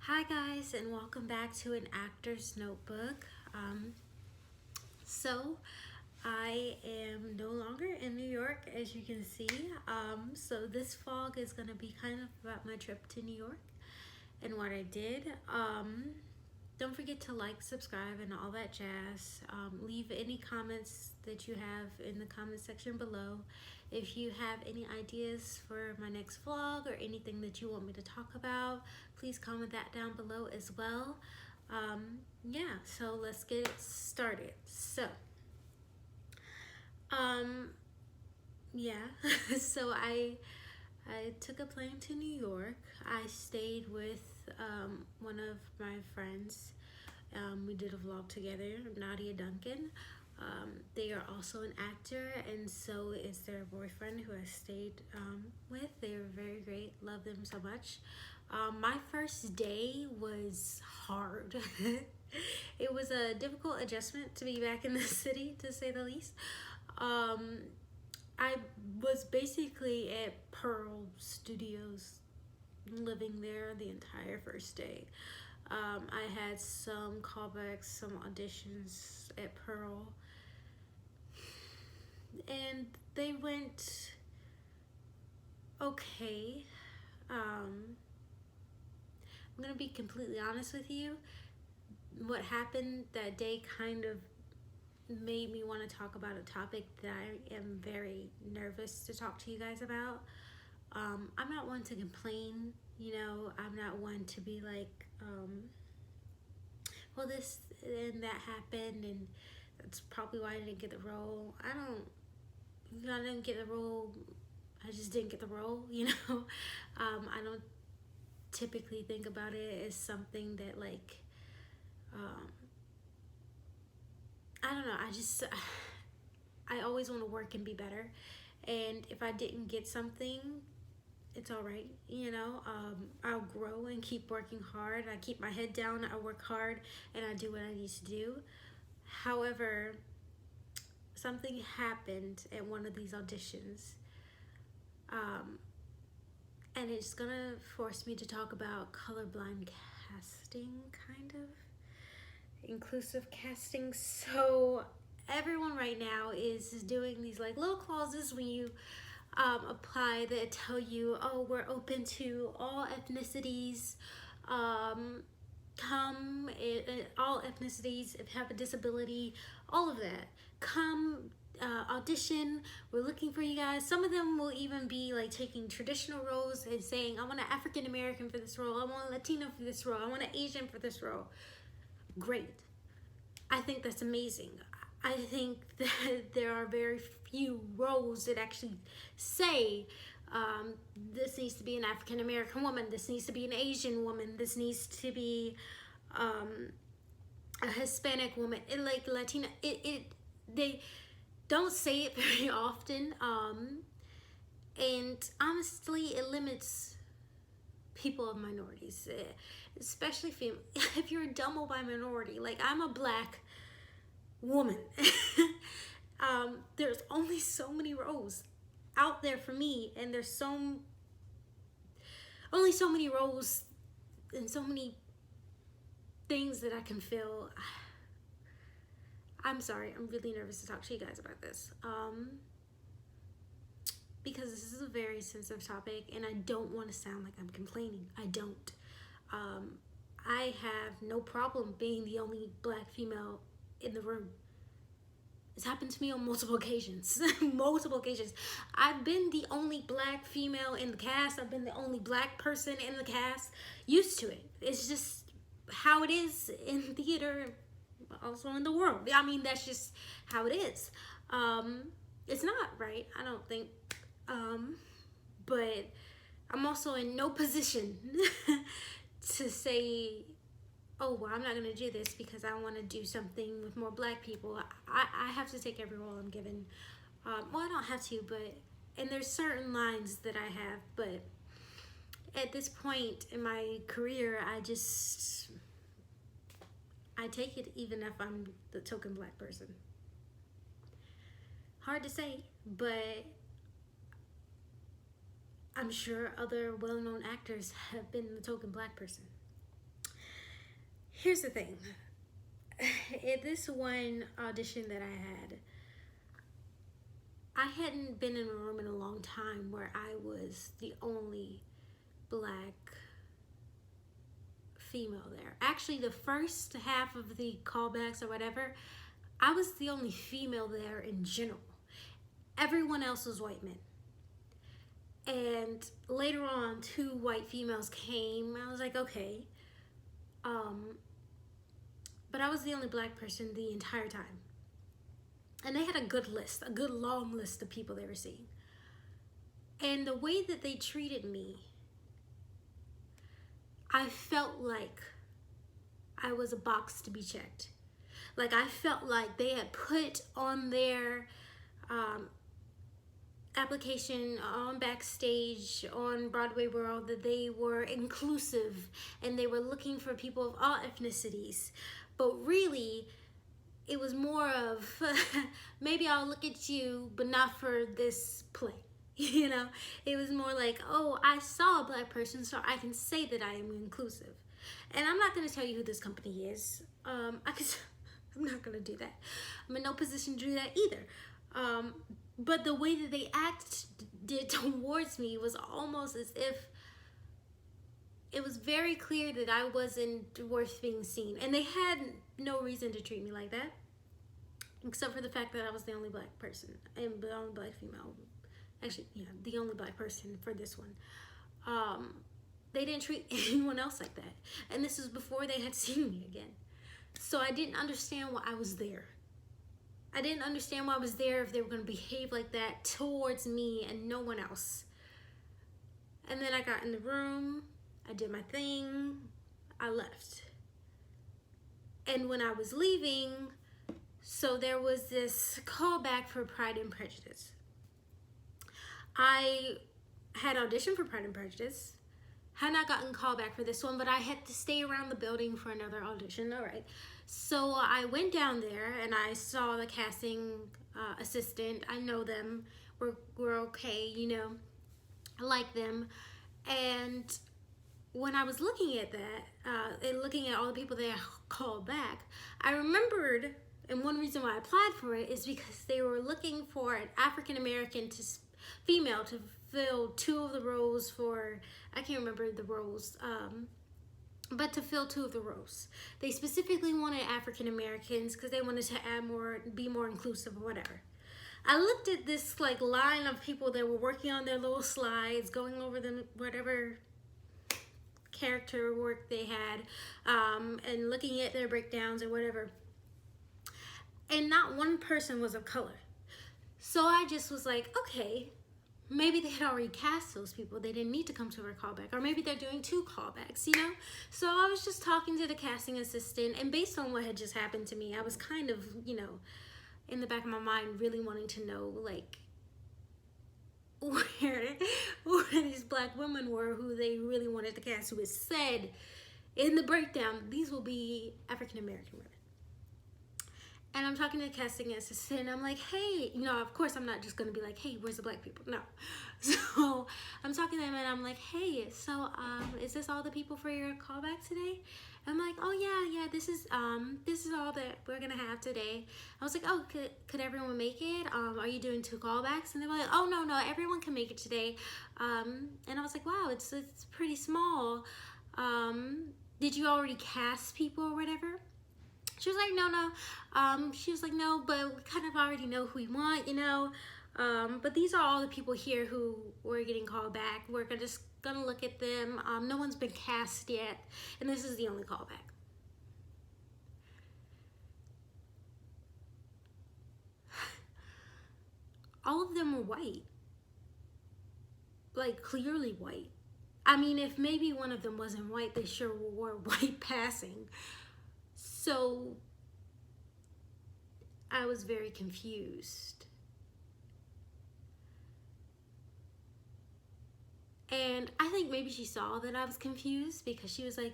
Hi guys, and welcome back to an actor's notebook. So I am no longer in New York, as you can see. So this vlog is gonna be kind of about my trip to New York and what I did. Don't forget to like, subscribe, and all that jazz. Leave any comments that you have in the comment section below. If you have any ideas for my next vlog or anything that you want me to talk about, please comment that down below as well. Yeah, so let's get it started. Yeah, so I took a plane to New York. I stayed with one of my friends. We did a vlog together, Nadia Duncan. They are also an actor, and so is their boyfriend who I stayed with. They were very great, love them so much. My first day was hard. It was a difficult adjustment to be back in the city, to say the least. I was basically at Pearl Studios, living there the entire first day. I had some callbacks, some auditions at Pearl, and they went okay. I'm gonna be completely honest with you. What happened that day kind of made me want to talk about a topic that I am very nervous to talk to you guys about. I'm not one to complain, I'm not one to be like, well, this and that happened, and that's probably why I didn't get the role. I didn't get the role. I just didn't get the role, I don't typically think about it as something that, like, I don't know. I always want to work and be better. And if I didn't get something, it's all right. I'll grow and keep working hard. I keep my head down. I work hard and I do what I need to do. However, something happened at one of these auditions. And it's gonna force me to talk about colorblind casting, kind of. Inclusive casting. So everyone right now is doing these like little clauses when you apply that tell you, oh, we're open to all ethnicities, come all ethnicities, if you have a disability, all of that, come audition, we're looking for you guys. Some of them will even be like taking traditional roles and saying, I want an African American for this role, I want a Latino for this role, I want an Asian for this role. Great. I think that's amazing. I think that there are very few roles that actually say this needs to be an African American woman, this needs to be an Asian woman, this needs to be a Hispanic woman, like Latina. They don't say it very often, and honestly, it limits people of minorities, especially female. If you're a double by minority, like I'm a black woman, there's only so many roles out there for me, and there's only so many roles and so many things that I can fill. I'm sorry, I'm really nervous to talk to you guys about this. Because this is a very sensitive topic, and I don't want to sound like I'm complaining. I don't. I have no problem being the only black female in the room. It's happened to me on multiple occasions. Multiple occasions. I've been the only black female in the cast. I've been the only black person in the cast. Used to it. It's just how it is in theater, also in the world. I mean, that's just how it is. It's not right, I don't think. But I'm also in no position to say, oh, well, I'm not going to do this because I want to do something with more black people. I have to take every role I'm given. Well, I don't have to, and there's certain lines that I have, but at this point in my career, I take it even if I'm the token black person. Hard to say, but I'm sure other well-known actors have been the token black person. Here's the thing. At this one audition that I hadn't been in a room in a long time where I was the only black female there. Actually, the first half of the callbacks or whatever, I was the only female there in general. Everyone else was white men. And later on, 2 white females came. I was like, okay. But I was the only black person the entire time. And they had a good list, a good long list of people they were seeing. And the way that they treated me, I felt like I was a box to be checked. Like, I felt like they had put on their application on Backstage on Broadway World that they were inclusive and they were looking for people of all ethnicities. But really, it was more of, maybe I'll look at you, but not for this play. You know, it was more like, oh, I saw a black person, so I can say that I am inclusive. And I'm not going to tell you who this company is. I'm not going to do that. I'm in no position to do that either. But the way that they acted towards me was almost as if it was very clear that I wasn't worth being seen. And they had no reason to treat me like that, except for the fact that I was the only black person and the only black female. Actually, yeah, the only black person for this one. They didn't treat anyone else like that. And this was before they had seen me again. So I didn't understand why I was there. I didn't understand why I was there if they were going to behave like that towards me and no one else. And then I got in the room, I did my thing, I left. And when I was leaving, so there was this callback for Pride and Prejudice. I had auditioned for Pride and Prejudice, had not gotten called back for this one, but I had to stay around the building for another audition. All right. So I went down there and I saw the casting assistant. I know them. We're okay, you know. I like them. And when I was looking at that, and looking at all the people that I called back, I remembered, and one reason why I applied for it is because they were looking for an African-American female to fill 2 of the roles for, I can't remember the roles, but to fill 2 of the roles. They specifically wanted African Americans because they wanted to add more, be more inclusive or whatever. I looked at this like line of people that were working on their little slides, going over them, whatever character work they had, and looking at their breakdowns or whatever. And not one person was of color. So I just was like, okay, maybe they had already cast those people. They didn't need to come to a callback. Or maybe they're doing 2 callbacks, you know? So I was just talking to the casting assistant, and based on what had just happened to me, I was kind of, you know, in the back of my mind really wanting to know, like, where these black women were who they really wanted to cast, who had said in the breakdown, these will be African American women. And I'm talking to the casting assistant, and I'm like, hey, you know, of course I'm not just gonna be like, hey, where's the black people? No. So I'm talking to them, and I'm like, hey, so is this all the people for your callback today? And I'm like, oh yeah, this is all that we're gonna have today. I was like, oh, could everyone make it? Are you doing 2 callbacks? And they were like, oh no, everyone can make it today. And I was like, wow, it's pretty small. Did you already cast people or whatever? She was like, no. She was like, no, but we kind of already know who we want, you know. But these are all the people here who were getting called back. We're just gonna look at them. No one's been cast yet, and this is the only callback. All of them were white, like clearly white. I mean, if maybe one of them wasn't white, they sure were white passing. So I was very confused. And I think maybe she saw that I was confused because she was like,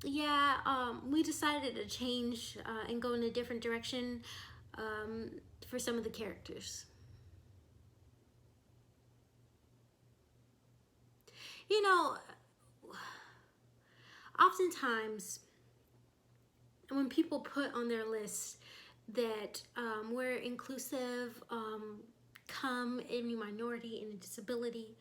we decided to change and go in a different direction for some of the characters. You know, oftentimes And when people put on their list that we're inclusive, come any minority, any disability,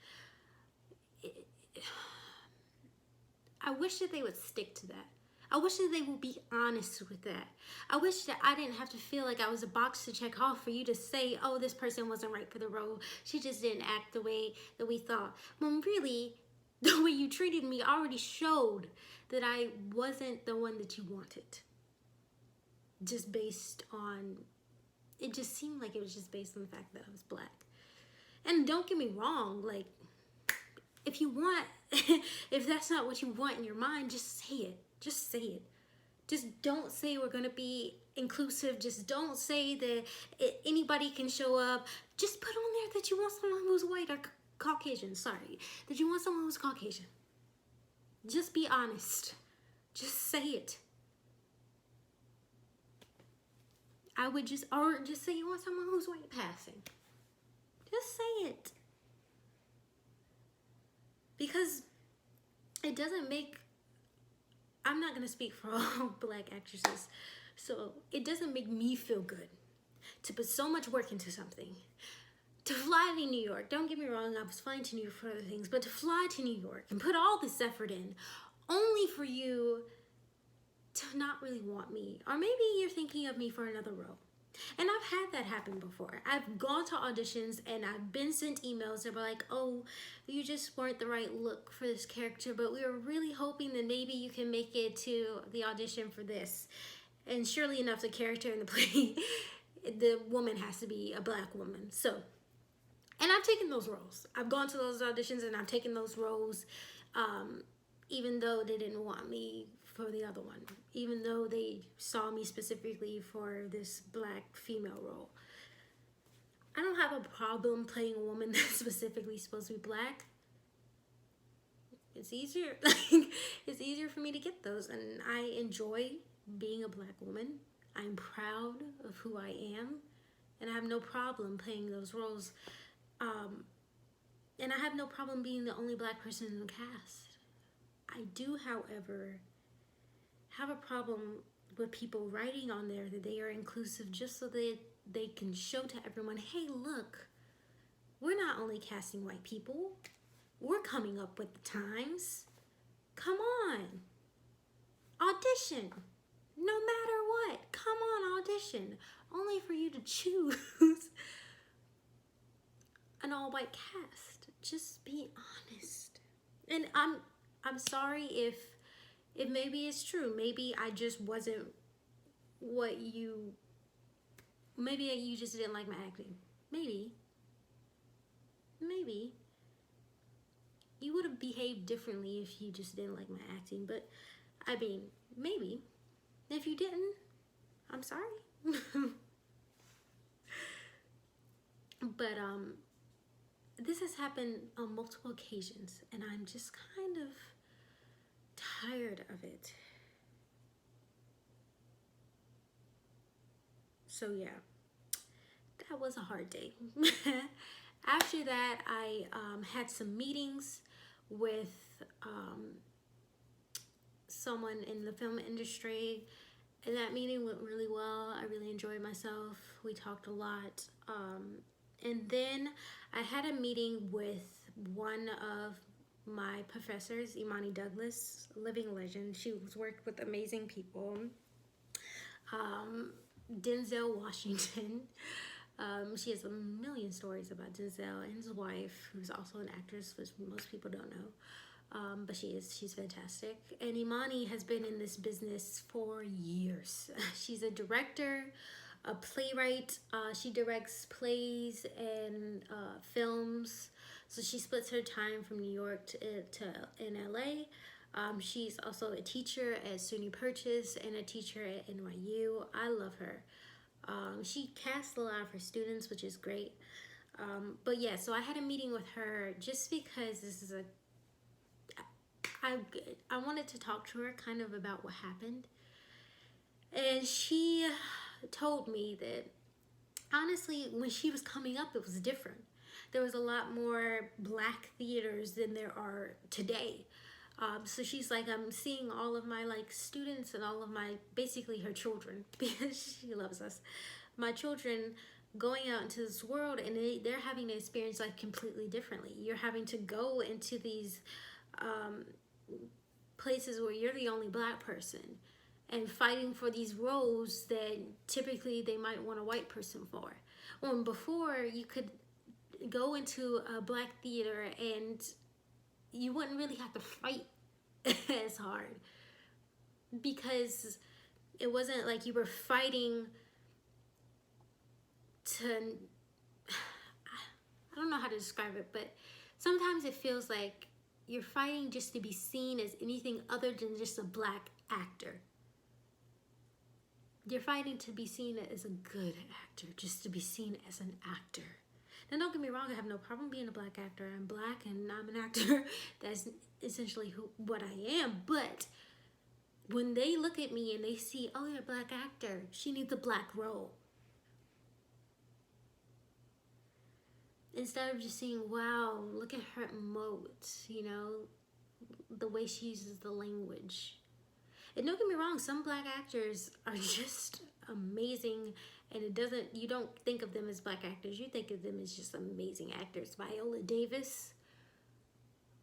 I wish that they would stick to that. I wish that they would be honest with that. I wish that I didn't have to feel like I was a box to check off for you to say, oh, this person wasn't right for the role. She just didn't act the way that we thought. When really, the way you treated me already showed that I wasn't the one that you wanted. Just based on, it just seemed like it was just based on the fact that I was black. And don't get me wrong, like, if you want, if that's not what you want in your mind, just say it. Just say it. Just don't say we're going to be inclusive. Just don't say that anybody can show up. Just put on there that you want someone who's white or Caucasian. Sorry. That you want someone who's Caucasian. Just be honest. Just say it. I would just, or just say you want someone who's white passing. Just say it. Because it doesn't make, I'm not going to speak for all black actresses, so it doesn't make me feel good to put so much work into something. To fly to New York, don't get me wrong, I was flying to New York for other things, but to fly to New York and put all this effort in, only for you to not really want me. Or maybe you're thinking of me for another role. And I've had that happen before. I've gone to auditions and I've been sent emails that were like, oh, you just weren't the right look for this character, but we were really hoping that maybe you can make it to the audition for this. And surely enough, the character in the play, the woman has to be a black woman. So, and I've taken those roles. I've gone to those auditions and I've taken those roles, even though they didn't want me for the other one, even though they saw me specifically for this black female role. I don't have a problem playing a woman that's specifically supposed to be black. It's easier, it's easier for me to get those, and I enjoy being a black woman. I'm proud of who I am, and I have no problem playing those roles. And I have no problem being the only black person in the cast. I do, however, have a problem with people writing on there that they are inclusive just so that they can show to everyone, hey, look, we're not only casting white people, we're coming up with the times. Come on. Audition. No matter what. Come on, audition. Only for you to choose an all-white cast. Just be honest. And I'm sorry if maybe it's true. Maybe I just wasn't what you, maybe you just didn't like my acting. Maybe you would have behaved differently if you just didn't like my acting. But I mean, maybe. If you didn't, I'm sorry. But this has happened on multiple occasions, and I'm just kind of tired of it. So yeah, that was a hard day. After that, I had some meetings with someone in the film industry, and that meeting went really well. I really enjoyed myself. We talked a lot. And then I had a meeting with one of my professors, Imani Douglas, living legend. She has worked with amazing people. Denzel Washington. She has a million stories about Denzel and his wife, who's also an actress, which most people don't know. But she's fantastic. And Imani has been in this business for years. She's a director, a playwright. She directs plays and films. So she splits her time from New York to in LA. She's also a teacher at SUNY Purchase and a teacher at NYU. I love her. She casts a lot of her students, which is great. But yeah, so I had a meeting with her just because this is I wanted to talk to her kind of about what happened. And she told me that honestly, when she was coming up, it was different. There was a lot more black theaters than there are today. So she's like, I'm seeing all of my like students and all of my, basically her children, because she loves us, my children going out into this world, and they're having to experience life completely differently. You're having to go into these places where you're the only black person and fighting for these roles that typically they might want a white person for. When before you could go into a black theater and you wouldn't really have to fight as hard, because it wasn't like you were fighting to, I don't know how to describe it, but sometimes it feels like you're fighting just to be seen as anything other than just a black actor. You're fighting to be seen as a good actor, just to be seen as an actor. Now, don't get me wrong, I have no problem being a black actor. I'm black and I'm an actor. That's essentially what I am. But when they look at me and they see, oh, you're a black actor, she needs a black role. Instead of just seeing, wow, look at her emote, you know, the way she uses the language. And don't get me wrong, some black actors are just amazing, and you don't think of them as black actors, you think of them as just amazing actors. Viola Davis,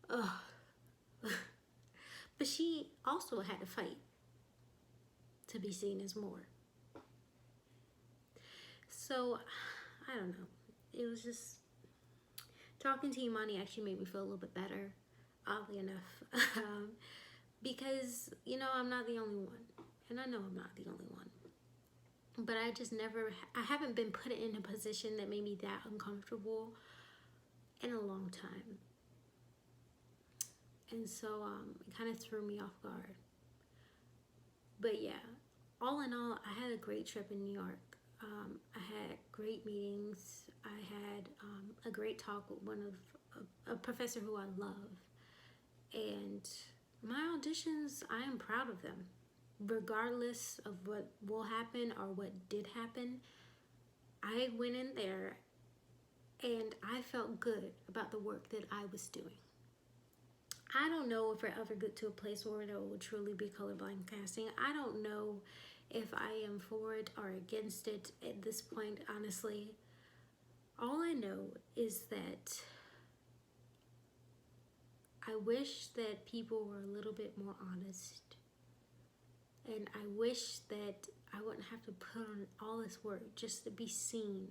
ugh. But she also had to fight to be seen as more. So, I don't know. It was just, talking to Imani actually made me feel a little bit better, oddly enough. Because, you know, I'm not the only one. And I know I'm not the only one. But I haven't been put in a position that made me that uncomfortable in a long time. And so it kind of threw me off guard. But yeah, all in all, I had a great trip in New York. I had great meetings. I had a great talk with a professor who I love. And my auditions, I am proud of them. Regardless of what will happen or what did happen, I went in there and I felt good about the work that I was doing. I don't know if I ever get to a place where there will truly be colorblind casting. I don't know if I am for it or against it at this point, honestly. All I know is that I wish that people were a little bit more honest. And I wish that I wouldn't have to put on all this work just to be seen,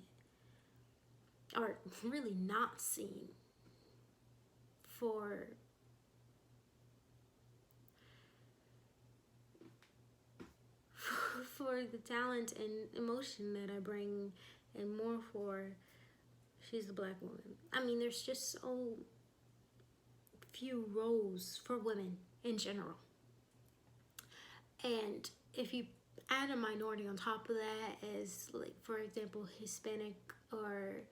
or really not seen, for the talent and emotion that I bring, and more for she's a black woman. I mean, there's just so few roles for women in general. And if you add a minority on top of that, as like, for example, Hispanic or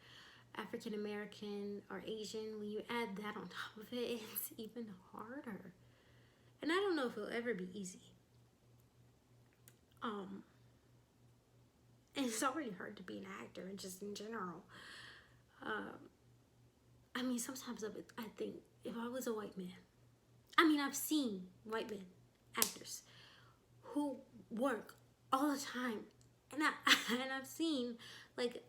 African American or Asian, when you add that on top of it, it's even harder. And I don't know if it'll ever be easy. And it's already hard to be an actor, and just in general. I mean, sometimes I think if I was a white man, I mean, I've seen white men actors who work all the time, and I've seen like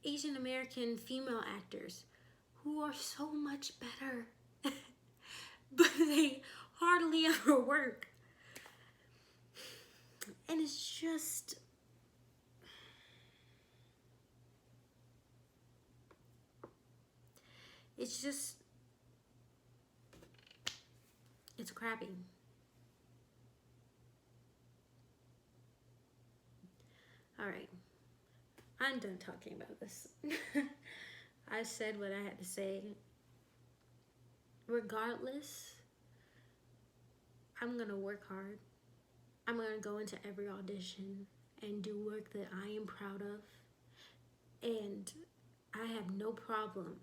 Asian American female actors who are so much better, but they hardly ever work. And it's just, it's crappy. All right, I'm done talking about this. I said what I had to say. Regardless, I'm gonna work hard. I'm gonna go into every audition and do work that I am proud of. And I have no problem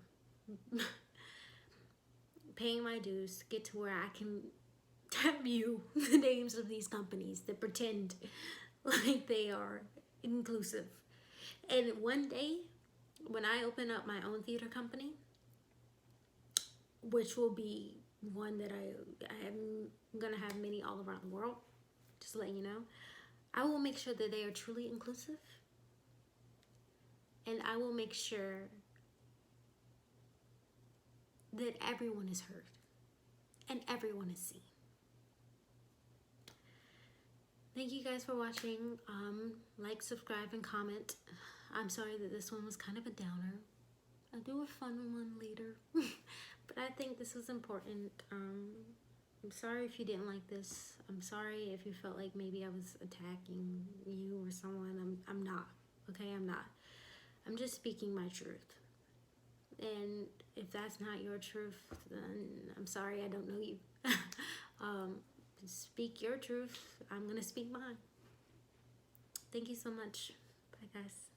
paying my dues to get to where I can tell you the names of these companies that pretend like they are inclusive. And one day, when I open up my own theater company, which will be one that I'm gonna have many all around the world. Just to let you know, I will make sure that they are truly inclusive, and I will make sure that everyone is heard and everyone is seen. Thank you guys for watching. Like, subscribe, and comment. I'm sorry that this one was kind of a downer. I'll do a fun one later. But I think this was important. I'm sorry if you didn't like this. I'm sorry if you felt like maybe I was attacking you or someone. I'm not. Okay, I'm not. I'm just speaking my truth. And if that's not your truth, then I'm sorry, I don't know you. Speak your truth. I'm gonna speak mine. Thank you so much. Bye, guys.